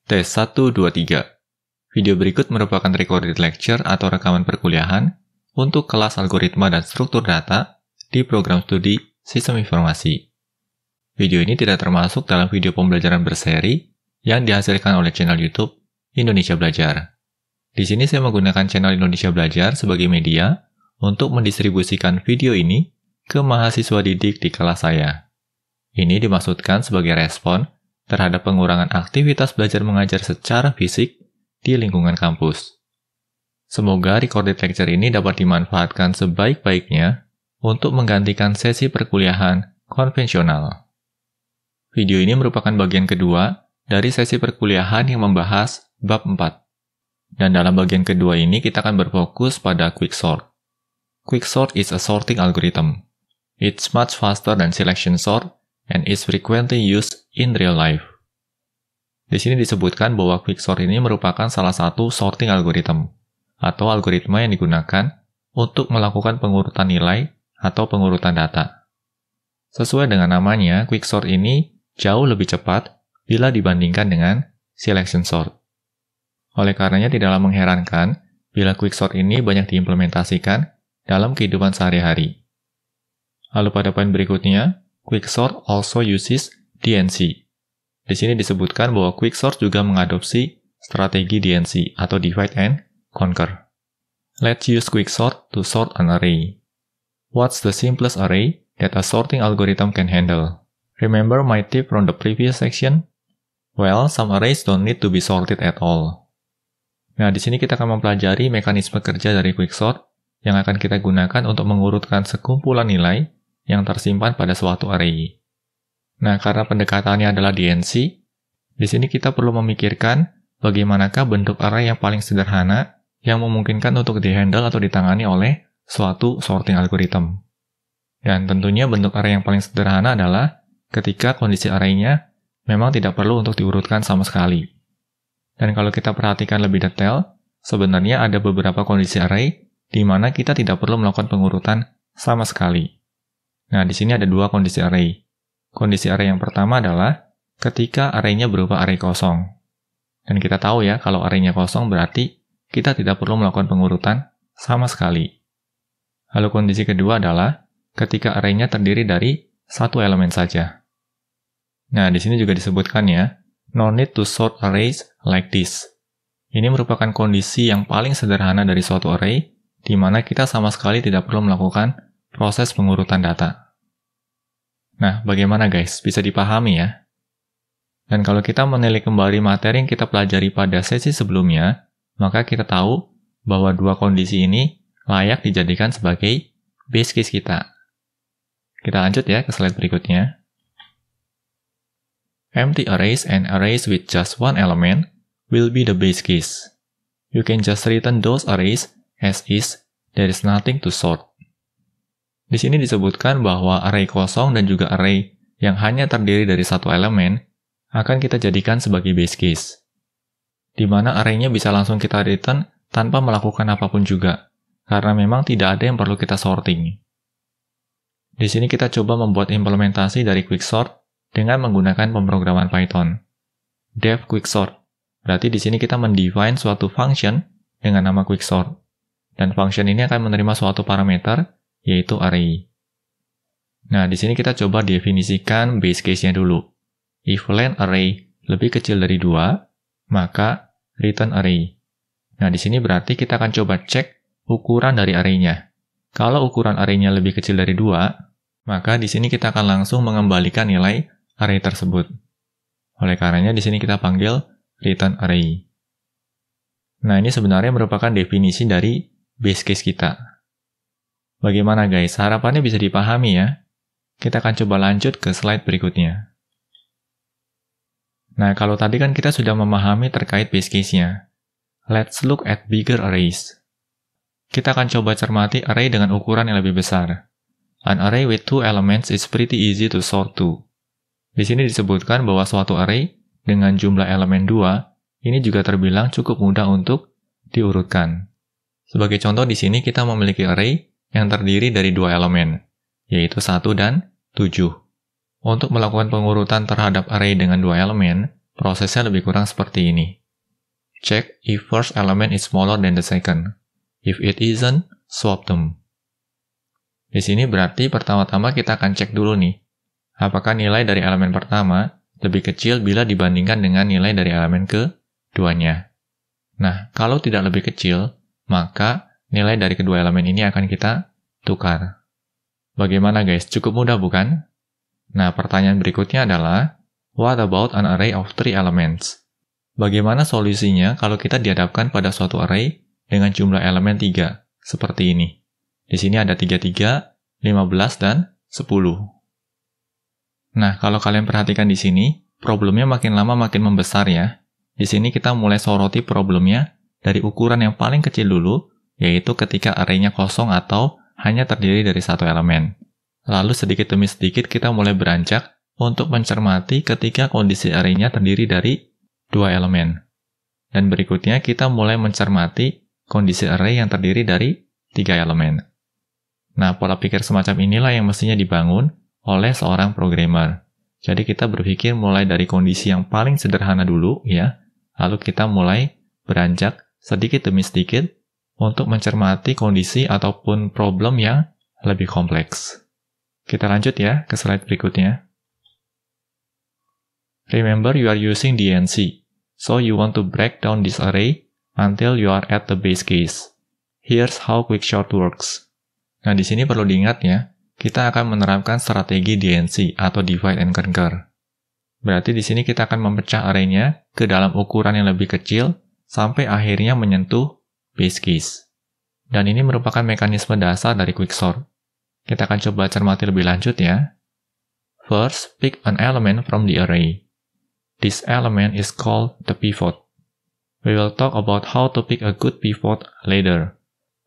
Tes 1, 2, 3. Video berikut merupakan recorded lecture atau rekaman perkuliahan untuk kelas algoritma dan struktur data di program studi Sistem Informasi. Video ini tidak termasuk dalam video pembelajaran berseri yang dihasilkan oleh channel YouTube Indonesia Belajar. Di sini saya menggunakan channel Indonesia Belajar sebagai media untuk mendistribusikan video ini ke mahasiswa didik di kelas saya. Ini dimaksudkan sebagai respon terhadap pengurangan aktivitas belajar mengajar secara fisik di lingkungan kampus. Semoga recorded lecture ini dapat dimanfaatkan sebaik-baiknya untuk menggantikan sesi perkuliahan konvensional. Video ini merupakan bagian kedua dari sesi perkuliahan yang membahas bab 4. Dan dalam bagian kedua ini kita akan berfokus pada quicksort. Quicksort is a sorting algorithm. It's much faster than selection sort and is frequently used in real life. Di sini disebutkan bahwa quicksort ini merupakan salah satu sorting algorithm, atau algoritma yang digunakan untuk melakukan pengurutan nilai atau pengurutan data. Sesuai dengan namanya, quicksort ini jauh lebih cepat bila dibandingkan dengan selection sort. Oleh karenanya tidaklah mengherankan bila quicksort ini banyak diimplementasikan dalam kehidupan sehari-hari. Lalu pada poin berikutnya, quicksort also uses DNC. Di sini disebutkan bahwa quicksort juga mengadopsi strategi DNC atau divide and conquer. Let's use quicksort to sort an array. What's the simplest array that a sorting algorithm can handle? Remember my tip from the previous section? Well, some arrays don't need to be sorted at all. Nah, di sini kita akan mempelajari mekanisme kerja dari quicksort yang akan kita gunakan untuk mengurutkan sekumpulan nilai yang tersimpan pada suatu array. Nah, karena pendekatannya adalah DNC, di sini kita perlu memikirkan bagaimanakah bentuk array yang paling sederhana yang memungkinkan untuk dihandle atau ditangani oleh suatu sorting algorithm. Dan tentunya bentuk array yang paling sederhana adalah ketika kondisi array-nya memang tidak perlu untuk diurutkan sama sekali. Dan kalau kita perhatikan lebih detail, sebenarnya ada beberapa kondisi array di mana kita tidak perlu melakukan pengurutan sama sekali. Nah, di sini ada dua kondisi array. Kondisi array yang pertama adalah ketika array-nya berupa array kosong. Dan kita tahu ya, kalau array-nya kosong berarti kita tidak perlu melakukan pengurutan sama sekali. Lalu kondisi kedua adalah ketika array-nya terdiri dari satu elemen saja. Nah, di sini juga disebutkan ya, no need to sort arrays like this. Ini merupakan kondisi yang paling sederhana dari suatu array, di mana kita sama sekali tidak perlu melakukan proses pengurutan data. Nah, bagaimana guys? Bisa dipahami ya? Dan kalau kita menilik kembali materi yang kita pelajari pada sesi sebelumnya, maka kita tahu bahwa dua kondisi ini layak dijadikan sebagai base case kita. Kita lanjut ya ke slide berikutnya. Empty arrays and arrays with just one element will be the base case. You can just return those arrays as is, there is nothing to sort. Di sini disebutkan bahwa array kosong dan juga array yang hanya terdiri dari satu elemen akan kita jadikan sebagai base case, di mana array-nya bisa langsung kita return tanpa melakukan apapun juga, karena memang tidak ada yang perlu kita sorting. Di sini kita coba membuat implementasi dari quicksort dengan menggunakan pemrograman Python. Def quicksort, berarti di sini kita mendefine suatu function dengan nama quicksort, dan function ini akan menerima suatu parameter yaitu array. Nah, di sini kita coba definisikan base case-nya dulu. If len array lebih kecil dari 2, maka return array. Nah, di sini berarti kita akan coba cek ukuran dari array-nya. Kalau ukuran array-nya lebih kecil dari 2, maka di sini kita akan langsung mengembalikan nilai array tersebut. Oleh karenanya di sini kita panggil return array. Nah, ini sebenarnya merupakan definisi dari base case kita. Bagaimana guys? Harapannya bisa dipahami ya? Kita akan coba lanjut ke slide berikutnya. Nah, kalau tadi kan kita sudah memahami terkait base case-nya. Let's look at bigger arrays. Kita akan coba cermati array dengan ukuran yang lebih besar. An array with two elements is pretty easy to sort to. Di sini disebutkan bahwa suatu array dengan jumlah elemen 2 ini juga terbilang cukup mudah untuk diurutkan. Sebagai contoh di sini kita memiliki array yang terdiri dari dua elemen, yaitu 1 dan 7. Untuk melakukan pengurutan terhadap array dengan dua elemen, prosesnya lebih kurang seperti ini. Check if first element is smaller than the second. If it isn't, swap them. Di sini berarti pertama-tama kita akan cek dulu nih, apakah nilai dari elemen pertama lebih kecil bila dibandingkan dengan nilai dari elemen keduanya. Nah, kalau tidak lebih kecil, maka nilai dari kedua elemen ini akan kita tukar. Bagaimana guys? Cukup mudah bukan? Nah, pertanyaan berikutnya adalah, what about an array of 3 elements? Bagaimana solusinya kalau kita dihadapkan pada suatu array dengan jumlah elemen 3, seperti ini. Di sini ada 33, 15, dan 10. Nah, kalau kalian perhatikan di sini, problemnya makin lama makin membesar ya. Di sini kita mulai soroti problemnya dari ukuran yang paling kecil dulu, yaitu ketika array-nya kosong atau hanya terdiri dari satu elemen. Lalu sedikit demi sedikit kita mulai beranjak untuk mencermati ketika kondisi array-nya terdiri dari 2 elemen. Dan berikutnya kita mulai mencermati kondisi array yang terdiri dari 3 elemen. Nah, pola pikir semacam inilah yang mestinya dibangun oleh seorang programmer. Jadi kita berpikir mulai dari kondisi yang paling sederhana dulu ya, lalu kita mulai beranjak sedikit demi sedikit untuk mencermati kondisi ataupun problem yang lebih kompleks. Kita lanjut ya ke slide berikutnya. Remember you are using DNC, so you want to break down this array until you are at the base case. Here's how quicksort works. Nah, di sini perlu diingat ya, kita akan menerapkan strategi DNC atau divide and conquer. Berarti di sini kita akan memecah array-nya ke dalam ukuran yang lebih kecil sampai akhirnya menyentuh base case. Dan ini merupakan mekanisme dasar dari quicksort. Kita akan coba cermati lebih lanjut ya. First, pick an element from the array. This element is called the pivot. We will talk about how to pick a good pivot later.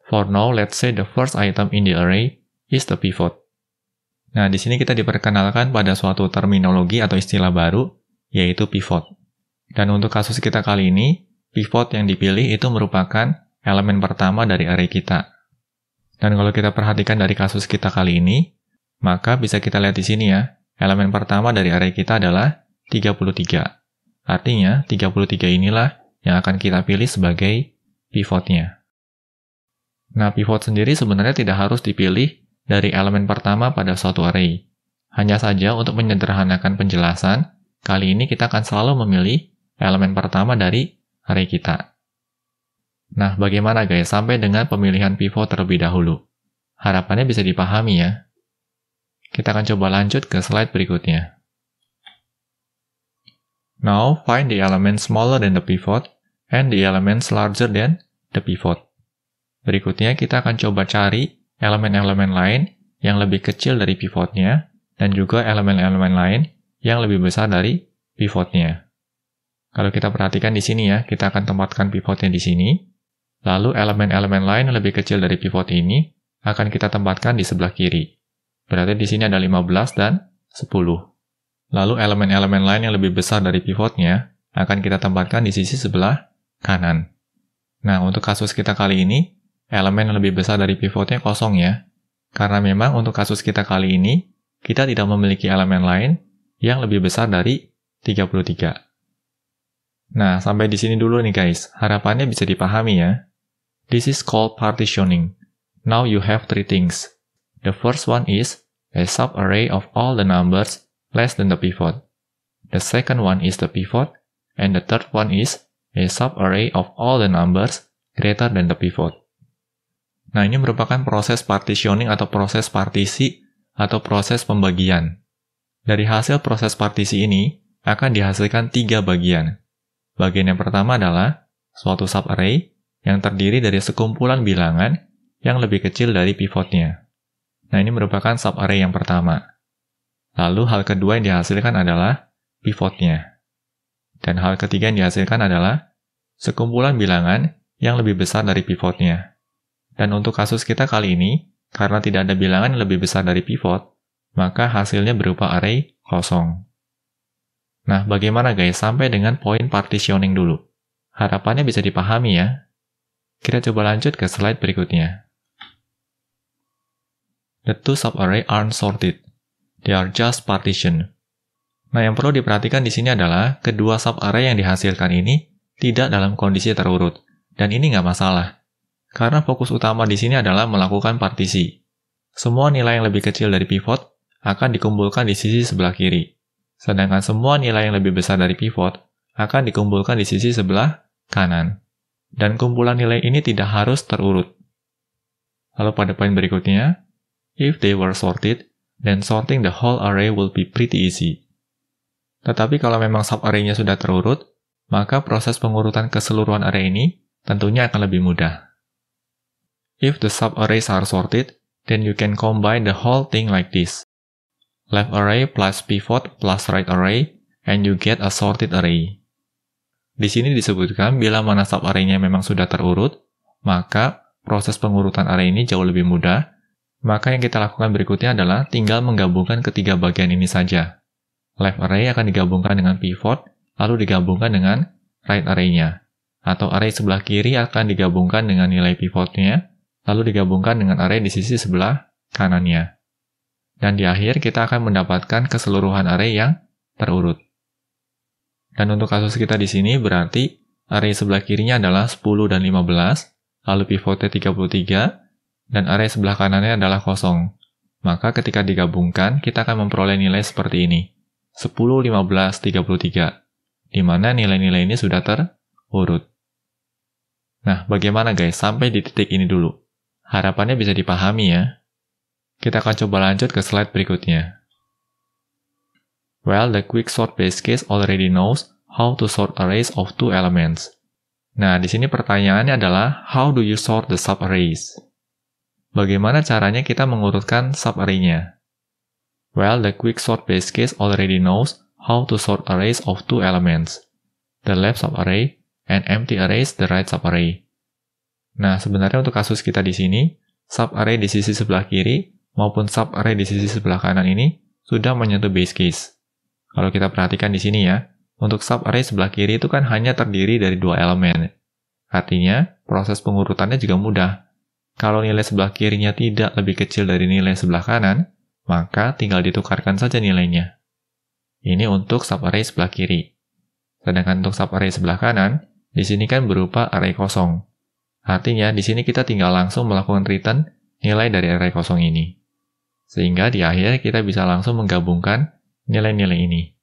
For now, let's say the first item in the array is the pivot. Nah, di sini kita diperkenalkan pada suatu terminologi atau istilah baru, yaitu pivot. Dan untuk kasus kita kali ini, pivot yang dipilih itu merupakan elemen pertama dari array kita. Dan kalau kita perhatikan dari kasus kita kali ini, maka bisa kita lihat di sini ya, elemen pertama dari array kita adalah 33. Artinya, 33 inilah yang akan kita pilih sebagai pivotnya. Nah, pivot sendiri sebenarnya tidak harus dipilih dari elemen pertama pada suatu array. Hanya saja untuk menyederhanakan penjelasan, kali ini kita akan selalu memilih elemen pertama dari array kita. Nah, bagaimana guys sampai dengan pemilihan pivot terlebih dahulu? Harapannya bisa dipahami ya. Kita akan coba lanjut ke slide berikutnya. Now, find the element smaller than the pivot and the elements larger than the pivot. Berikutnya kita akan coba cari elemen-elemen lain yang lebih kecil dari pivotnya, dan juga elemen-elemen lain yang lebih besar dari pivotnya. Kalau kita perhatikan di sini ya, kita akan tempatkan pivotnya di sini, lalu elemen-elemen lain yang lebih kecil dari pivot ini akan kita tempatkan di sebelah kiri. Berarti di sini ada 15 dan 10. Lalu elemen-elemen lain yang lebih besar dari pivotnya akan kita tempatkan di sisi sebelah kanan. Nah, untuk kasus kita kali ini, elemen yang lebih besar dari pivotnya kosong ya. Karena memang untuk kasus kita kali ini, kita tidak memiliki elemen lain yang lebih besar dari 33. Nah, sampai di sini dulu nih guys. Harapannya bisa dipahami ya. This is called partitioning. Now you have 3 things. The first one is a subarray of all the numbers less than the pivot. The second one is the pivot. And the third one is a subarray of all the numbers greater than the pivot. Nah, ini merupakan proses partitioning atau proses partisi atau proses pembagian. Dari hasil proses partisi ini akan dihasilkan 3 bagian. Bagian yang pertama adalah suatu subarray yang terdiri dari sekumpulan bilangan yang lebih kecil dari pivotnya. Nah, ini merupakan subarray yang pertama. Lalu hal kedua yang dihasilkan adalah pivotnya. Dan hal ketiga yang dihasilkan adalah sekumpulan bilangan yang lebih besar dari pivotnya. Dan untuk kasus kita kali ini, karena tidak ada bilangan yang lebih besar dari pivot, maka hasilnya berupa array kosong. Nah, bagaimana guys sampai dengan poin partitioning dulu? Harapannya bisa dipahami ya. Kita coba lanjut ke slide berikutnya. The two subarray aren't sorted. They are just partitioned. Nah, yang perlu diperhatikan di sini adalah kedua sub-array yang dihasilkan ini tidak dalam kondisi terurut. Dan ini nggak masalah. Karena fokus utama di sini adalah melakukan partisi. Semua nilai yang lebih kecil dari pivot akan dikumpulkan di sisi sebelah kiri. Sedangkan semua nilai yang lebih besar dari pivot akan dikumpulkan di sisi sebelah kanan. Dan kumpulan nilai ini tidak harus terurut. Lalu pada poin berikutnya, if they were sorted, then sorting the whole array will be pretty easy. Tetapi kalau memang sub-array-nya sudah terurut, maka proses pengurutan keseluruhan array ini tentunya akan lebih mudah. If the sub-arrays are sorted, then you can combine the whole thing like this. Left array plus pivot plus right array, and you get a sorted array. Di sini disebutkan bila mana sub-array-nya memang sudah terurut, maka proses pengurutan array ini jauh lebih mudah. Maka yang kita lakukan berikutnya adalah tinggal menggabungkan ketiga bagian ini saja. Left array akan digabungkan dengan pivot, lalu digabungkan dengan right array-nya. Atau array sebelah kiri akan digabungkan dengan nilai pivotnya, lalu digabungkan dengan array di sisi sebelah kanannya. Dan di akhir kita akan mendapatkan keseluruhan array yang terurut. Dan untuk kasus kita di sini berarti array sebelah kirinya adalah 10 dan 15, lalu pivotnya 33, dan array sebelah kanannya adalah 0. Maka ketika digabungkan, kita akan memperoleh nilai seperti ini. 10, 15, 33. Di mana nilai-nilai ini sudah terurut. Nah, bagaimana guys? Sampai di titik ini dulu. Harapannya bisa dipahami ya. Kita akan coba lanjut ke slide berikutnya. Well, the quicksort base case already knows how to sort arrays of 2 elements. Nah, di sini pertanyaannya adalah, how do you sort the subarrays? Bagaimana caranya kita mengurutkan subarray-nya? Well, the quicksort base case already knows how to sort arrays of 2 elements. The left subarray and empty arrays the right subarray. Nah, sebenarnya untuk kasus kita di sini, subarray di sisi sebelah kiri maupun subarray di sisi sebelah kanan ini sudah menyentuh base case. Kalau kita perhatikan di sini ya, untuk subarray sebelah kiri itu kan hanya terdiri dari 2 elemen. Artinya, proses pengurutannya juga mudah. Kalau nilai sebelah kirinya tidak lebih kecil dari nilai sebelah kanan, maka tinggal ditukarkan saja nilainya. Ini untuk subarray sebelah kiri. Sedangkan untuk subarray sebelah kanan, di sini kan berupa array kosong. Artinya, di sini kita tinggal langsung melakukan return nilai dari array kosong ini. Sehingga di akhir kita bisa langsung menggabungkan nilai-nilai ini.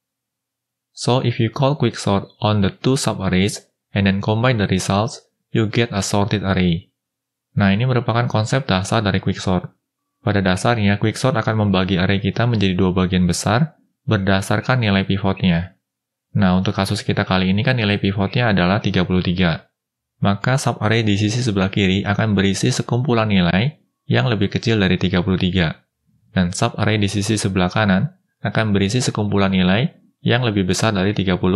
So, if you call quicksort on the 2 subarrays and then combine the results, you get a sorted array. Nah, ini merupakan konsep dasar dari quicksort. Pada dasarnya, quicksort akan membagi array kita menjadi 2 bagian besar berdasarkan nilai pivotnya. Nah, untuk kasus kita kali ini kan nilai pivotnya adalah 33. Maka subarray di sisi sebelah kiri akan berisi sekumpulan nilai yang lebih kecil dari 33. Dan subarray di sisi sebelah kanan akan berisi sekumpulan nilai yang lebih besar dari 33.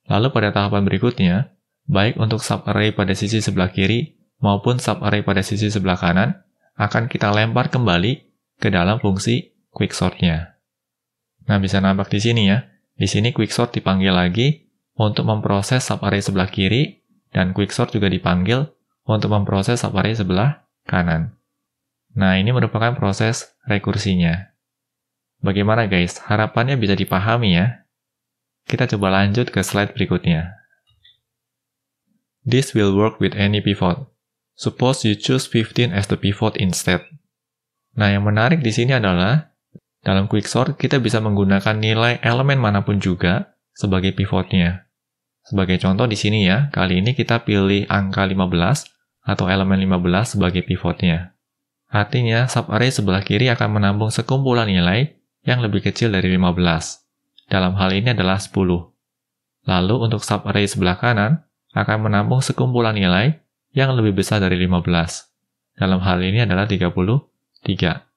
Lalu pada tahapan berikutnya, baik untuk subarray pada sisi sebelah kiri maupun subarray pada sisi sebelah kanan, akan kita lempar kembali ke dalam fungsi quicksort-nya. Nah, bisa nampak di sini ya. Di sini quicksort dipanggil lagi untuk memproses subarray sebelah kiri, dan quicksort juga dipanggil untuk memproses subarray sebelah kanan. Nah, ini merupakan proses rekursinya. Bagaimana guys? Harapannya bisa dipahami ya? Kita coba lanjut ke slide berikutnya. This will work with any pivot. Suppose you choose 15 as the pivot instead. Nah, yang menarik di sini adalah dalam quicksort kita bisa menggunakan nilai elemen manapun juga sebagai pivotnya. Sebagai contoh di sini ya, kali ini kita pilih angka 15 atau elemen 15 sebagai pivotnya. Artinya, subarray sebelah kiri akan menampung sekumpulan nilai yang lebih kecil dari 15. Dalam hal ini adalah 10. Lalu untuk subarray sebelah kanan akan menampung sekumpulan nilai yang lebih besar dari 15. Dalam hal ini adalah 33.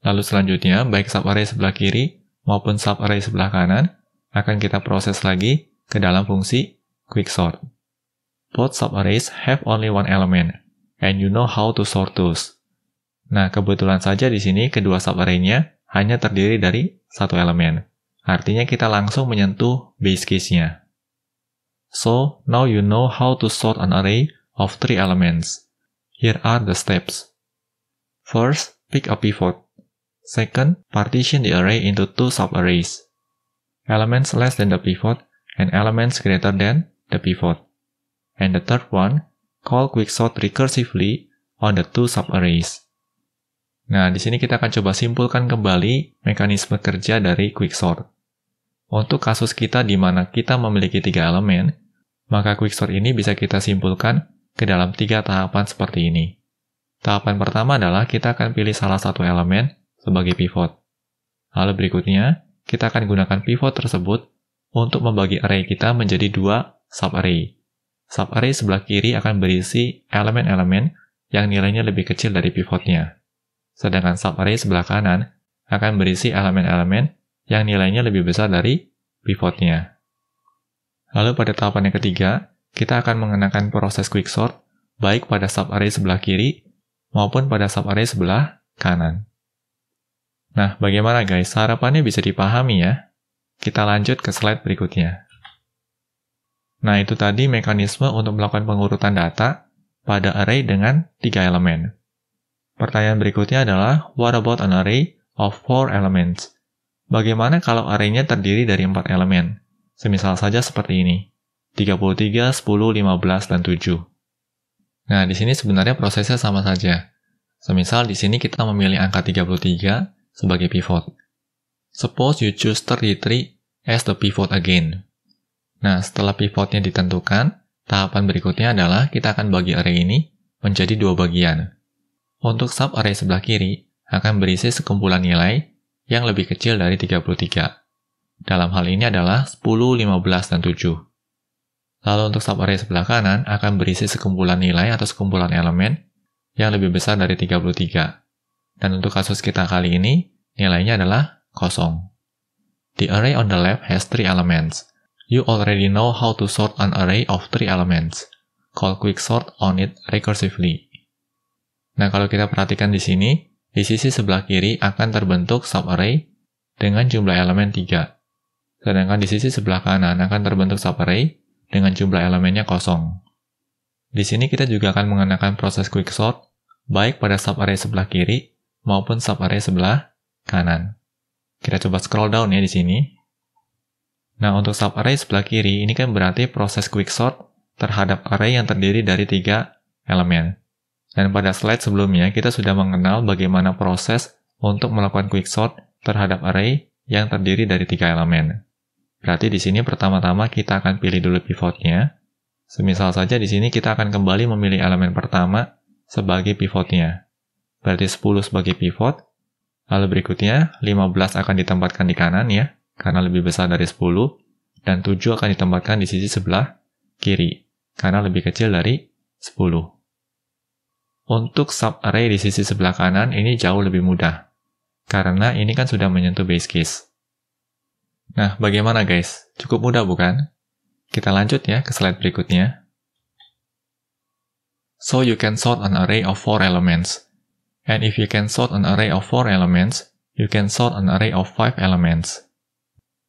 Lalu selanjutnya, baik subarray sebelah kiri maupun subarray sebelah kanan akan kita proses lagi ke dalam fungsi quicksort. Both subarrays have only one element, and you know how to sort those. Nah, kebetulan saja di sini kedua subarray-nya hanya terdiri dari satu elemen. Artinya kita langsung menyentuh base case-nya. So, now you know how to sort an array of 3 elements. Here are the steps. First, pick a pivot. Second, partition the array into two subarrays. Elements less than the pivot and elements greater than the pivot. And the third one, call quicksort recursively on the two subarrays. Nah, di sini kita akan coba simpulkan kembali mekanisme kerja dari quicksort. Untuk kasus kita di mana kita memiliki 3 elemen, maka quicksort ini bisa kita simpulkan ke dalam 3 tahapan seperti ini. Tahapan pertama adalah kita akan pilih salah satu elemen sebagai pivot. Lalu berikutnya, kita akan gunakan pivot tersebut untuk membagi array kita menjadi 2 subarray. Subarray sebelah kiri akan berisi elemen-elemen yang nilainya lebih kecil dari pivotnya. Sedangkan subarray sebelah kanan akan berisi elemen-elemen yang nilainya lebih besar dari pivotnya. Lalu pada tahapan yang ketiga, kita akan mengenakan proses quicksort baik pada subarray sebelah kiri maupun pada subarray sebelah kanan. Nah, bagaimana guys? Harapannya bisa dipahami ya? Kita lanjut ke slide berikutnya. Nah, itu tadi mekanisme untuk melakukan pengurutan data pada array dengan 3 elemen. Pertanyaan berikutnya adalah, what about an array of 4 elements? Bagaimana kalau array-nya terdiri dari 4 elemen? Semisal saja seperti ini, 33, 10, 15, dan 7. Nah, di sini sebenarnya prosesnya sama saja. Semisal di sini kita memilih angka 33 sebagai pivot. Suppose you choose 33 as the pivot again. Nah, setelah pivotnya ditentukan, tahapan berikutnya adalah kita akan bagi array ini menjadi 2 bagian. Untuk subarray sebelah kiri akan berisi sekumpulan nilai yang lebih kecil dari 33. Dalam hal ini adalah 10, 15, dan 7. Lalu untuk subarray sebelah kanan akan berisi sekumpulan nilai atau sekumpulan elemen yang lebih besar dari 33. Dan untuk kasus kita kali ini, nilainya adalah 0. The array on the left has 3 elements. You already know how to sort an array of 3 elements. Call quicksort on it recursively. Nah, kalau kita perhatikan di sini, di sisi sebelah kiri akan terbentuk subarray dengan jumlah elemen 3. Sedangkan di sisi sebelah kanan akan terbentuk subarray dengan jumlah elemennya 0. Di sini kita juga akan mengenakan proses quicksort baik pada subarray sebelah kiri maupun subarray sebelah kanan. Kita coba scroll down ya di sini. Nah, untuk subarray sebelah kiri ini kan berarti proses quicksort terhadap array yang terdiri dari 3 elemen. Dan pada slide sebelumnya kita sudah mengenal bagaimana proses untuk melakukan quicksort terhadap array yang terdiri dari 3 elemen. Berarti di sini pertama-tama kita akan pilih dulu pivotnya. Semisal saja di sini kita akan kembali memilih elemen pertama sebagai pivotnya. Berarti 10 sebagai pivot. Lalu berikutnya 15 akan ditempatkan di kanan ya, karena lebih besar dari 10. Dan 7 akan ditempatkan di sisi sebelah kiri, karena lebih kecil dari 10. Untuk subarray di sisi sebelah kanan ini jauh lebih mudah, karena ini kan sudah menyentuh base case. Nah, bagaimana guys? Cukup mudah bukan? Kita lanjut ya ke slide berikutnya. So you can sort an array of 4 elements. And if you can sort an array of 4 elements, you can sort an array of 5 elements.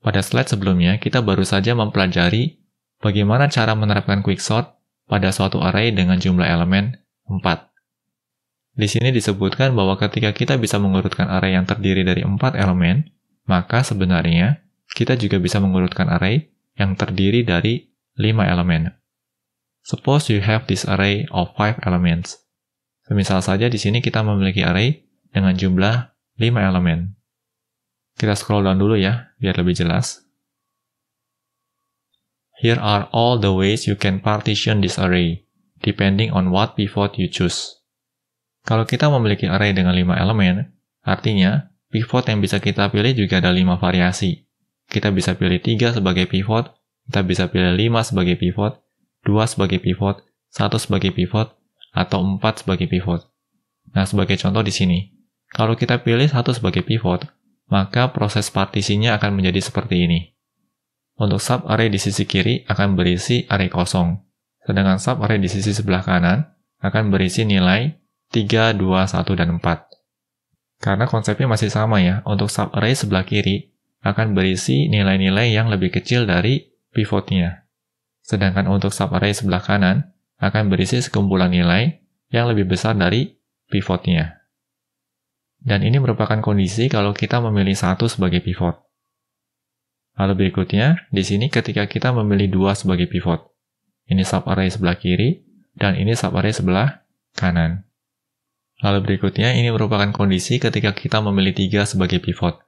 Pada slide sebelumnya, kita baru saja mempelajari bagaimana cara menerapkan quicksort pada suatu array dengan jumlah elemen 4. Di sini disebutkan bahwa ketika kita bisa mengurutkan array yang terdiri dari 4 elemen, maka sebenarnya kita juga bisa mengurutkan array yang terdiri dari 5 elemen. Suppose you have this array of 5 elements. Semisal saja di sini kita memiliki array dengan jumlah 5 elemen. Kita scroll down dulu ya, biar lebih jelas. Here are all the ways you can partition this array, depending on what pivot you choose. Kalau kita memiliki array dengan 5 elemen, artinya pivot yang bisa kita pilih juga ada 5 variasi. Kita bisa pilih 3 sebagai pivot, kita bisa pilih 5 sebagai pivot, 2 sebagai pivot, 1 sebagai pivot, atau 4 sebagai pivot. Nah, sebagai contoh di sini, kalau kita pilih 1 sebagai pivot, maka proses partisinya akan menjadi seperti ini. Untuk subarray di sisi kiri akan berisi array kosong, sedangkan subarray di sisi sebelah kanan akan berisi nilai 3, 2, 1, dan 4. Karena konsepnya masih sama ya, untuk subarray sebelah kiri akan berisi nilai-nilai yang lebih kecil dari pivotnya. Sedangkan untuk subarray sebelah kanan akan berisi sekumpulan nilai yang lebih besar dari pivotnya. Dan ini merupakan kondisi kalau kita memilih satu sebagai pivot. Lalu berikutnya, di sini ketika kita memilih dua sebagai pivot. Ini subarray sebelah kiri, dan ini subarray sebelah kanan. Lalu berikutnya, ini merupakan kondisi ketika kita memilih 3 sebagai pivot.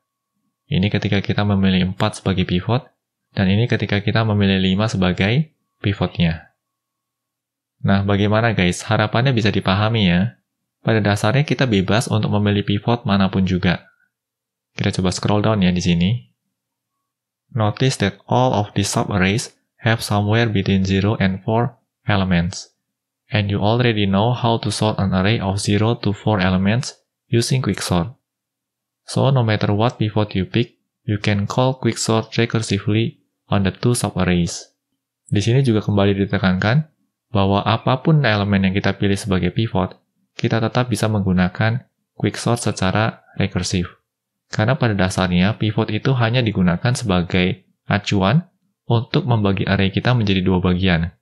Ini ketika kita memilih 4 sebagai pivot, dan ini ketika kita memilih 5 sebagai pivotnya. Nah, bagaimana guys? Harapannya bisa dipahami ya. Pada dasarnya kita bebas untuk memilih pivot manapun juga. Kita coba scroll down ya di sini. Notice that all of these subarrays have somewhere between 0 and 4 elements. And you already know how to sort an array of 0 to 4 elements using quicksort. So no matter what pivot you pick, you can call quicksort recursively on the two subarrays. Di sini juga kembali ditekankan bahwa apapun elemen yang kita pilih sebagai pivot, kita tetap bisa menggunakan quicksort secara rekursif. Karena pada dasarnya, pivot itu hanya digunakan sebagai acuan untuk membagi array kita menjadi dua bagian.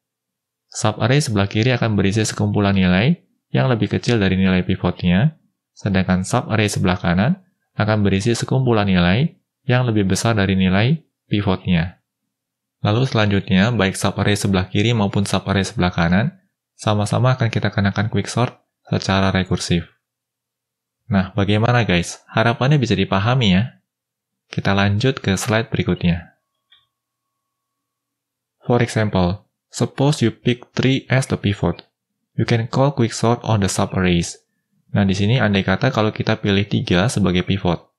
Subarray sebelah kiri akan berisi sekumpulan nilai yang lebih kecil dari nilai pivotnya, sedangkan subarray sebelah kanan akan berisi sekumpulan nilai yang lebih besar dari nilai pivotnya. Lalu selanjutnya, baik subarray sebelah kiri maupun subarray sebelah kanan, sama-sama akan kita kenakan quicksort secara rekursif. Nah, bagaimana guys? Harapannya bisa dipahami ya? Kita lanjut ke slide berikutnya. For example, suppose you pick 3 as the pivot. You can call quicksort on the subarrays. Nah, di sini andai kata kalau kita pilih 3 sebagai pivot.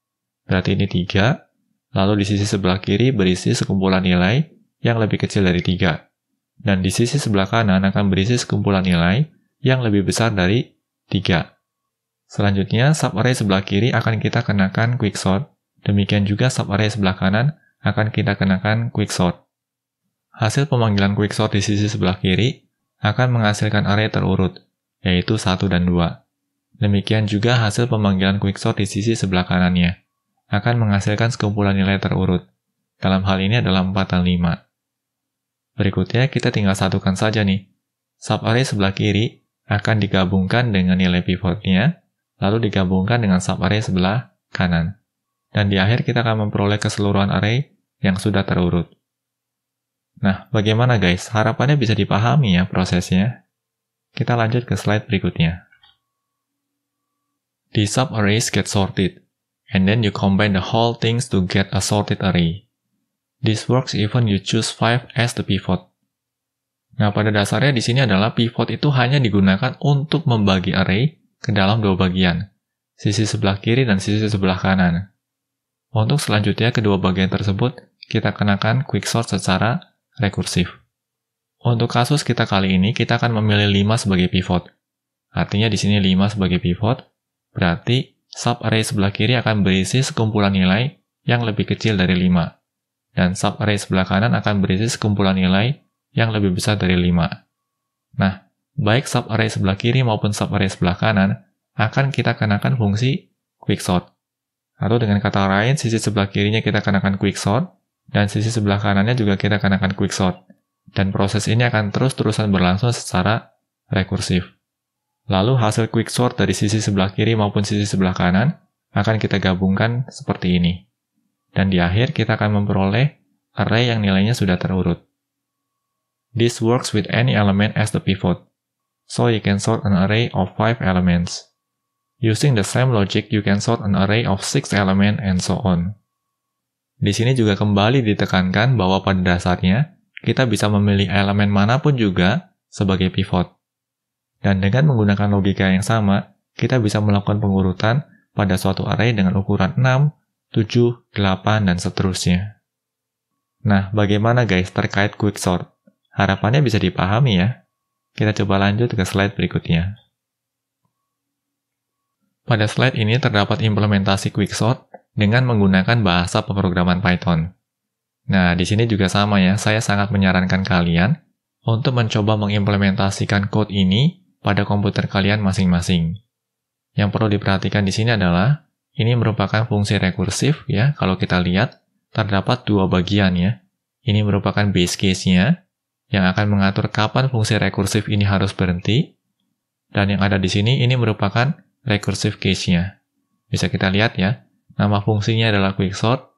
Berarti ini 3, lalu di sisi sebelah kiri berisi sekumpulan nilai yang lebih kecil dari 3. Dan di sisi sebelah kanan akan berisi sekumpulan nilai yang lebih besar dari 3. Selanjutnya, subarray sebelah kiri akan kita kenakan quicksort. Demikian juga subarray sebelah kanan akan kita kenakan quicksort. Hasil pemanggilan quicksort di sisi sebelah kiri akan menghasilkan array terurut, yaitu 1 dan 2. Demikian juga hasil pemanggilan quicksort di sisi sebelah kanannya akan menghasilkan sekumpulan nilai terurut. Dalam hal ini adalah 4 dan 5. Berikutnya, kita tinggal satukan saja nih. Subarray sebelah kiri akan digabungkan dengan nilai pivotnya, lalu digabungkan dengan subarray sebelah kanan. Dan di akhir kita akan memperoleh keseluruhan array yang sudah terurut. Nah, bagaimana guys? Harapannya bisa dipahami ya prosesnya. Kita lanjut ke slide berikutnya. The subarrays get sorted, and then you combine the whole things to get a sorted array. This works even you choose 5 as the pivot. Nah, pada dasarnya di sini adalah pivot itu hanya digunakan untuk membagi array ke dalam dua bagian, sisi sebelah kiri dan sisi sebelah kanan. Untuk selanjutnya kedua bagian tersebut kita kenakan quicksort secara rekursif. Untuk kasus kita kali ini kita akan memilih 5 sebagai pivot. Artinya di sini 5 sebagai pivot, berarti subarray sebelah kiri akan berisi sekumpulan nilai yang lebih kecil dari 5. Dan subarray sebelah kanan akan berisi sekumpulan nilai yang lebih besar dari 5. Nah, baik subarray sebelah kiri maupun subarray sebelah kanan akan kita kenakan fungsi quicksort. Atau dengan kata lain, sisi sebelah kirinya kita kenakan quicksort, dan sisi sebelah kanannya juga kita kenakan quicksort. Dan proses ini akan terus-terusan berlangsung secara rekursif. Lalu hasil quicksort dari sisi sebelah kiri maupun sisi sebelah kanan akan kita gabungkan seperti ini. Dan di akhir kita akan memperoleh array yang nilainya sudah terurut. This works with any element as the pivot. So you can sort an array of 5 elements. Using the same logic, you can sort an array of 6 elements and so on. Di sini juga kembali ditekankan bahwa pada dasarnya, kita bisa memilih elemen manapun juga sebagai pivot. Dan dengan menggunakan logika yang sama, kita bisa melakukan pengurutan pada suatu array dengan ukuran 6, 7, 8, dan seterusnya. Nah, bagaimana guys terkait quicksort? Harapannya bisa dipahami ya. Kita coba lanjut ke slide berikutnya. Pada slide ini terdapat implementasi quicksort dengan menggunakan bahasa pemrograman Python. Nah, di sini juga sama ya, saya sangat menyarankan kalian untuk mencoba mengimplementasikan code ini pada komputer kalian masing-masing. Yang perlu diperhatikan di sini adalah, ini merupakan fungsi rekursif ya, kalau kita lihat, terdapat dua bagian ya. Ini merupakan base case-nya, yang akan mengatur kapan fungsi rekursif ini harus berhenti, dan yang ada di sini ini merupakan recursive case-nya, Bisa kita lihat ya, nama fungsinya adalah quicksort,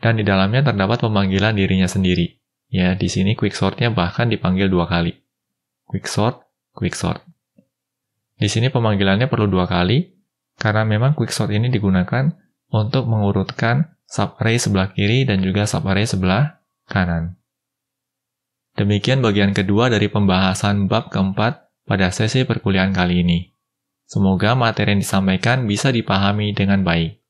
dan di dalamnya terdapat pemanggilan dirinya sendiri. Ya, di sini quicksortnya bahkan dipanggil 2 kali. Quicksort, quicksort. Di sini pemanggilannya perlu 2 kali, karena memang quicksort ini digunakan untuk mengurutkan subarray sebelah kiri dan juga subarray sebelah kanan. Demikian bagian kedua dari pembahasan bab keempat pada sesi perkuliahan kali ini. Semoga materi yang disampaikan bisa dipahami dengan baik.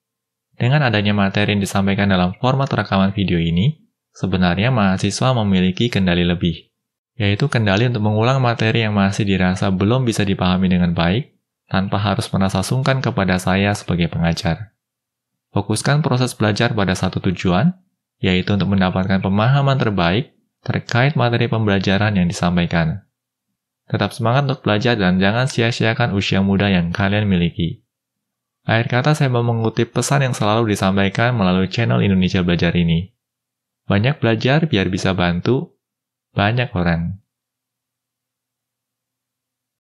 Dengan adanya materi yang disampaikan dalam format rekaman video ini, sebenarnya mahasiswa memiliki kendali lebih, yaitu kendali untuk mengulang materi yang masih dirasa belum bisa dipahami dengan baik, tanpa harus merasa sungkan kepada saya sebagai pengajar. Fokuskan proses belajar pada satu tujuan, yaitu untuk mendapatkan pemahaman terbaik terkait materi pembelajaran yang disampaikan. Tetap semangat untuk belajar dan jangan sia-siakan usia muda yang kalian miliki. Akhir kata saya mau mengutip pesan yang selalu disampaikan melalui channel Indonesia Belajar ini. Banyak belajar biar bisa bantu banyak orang.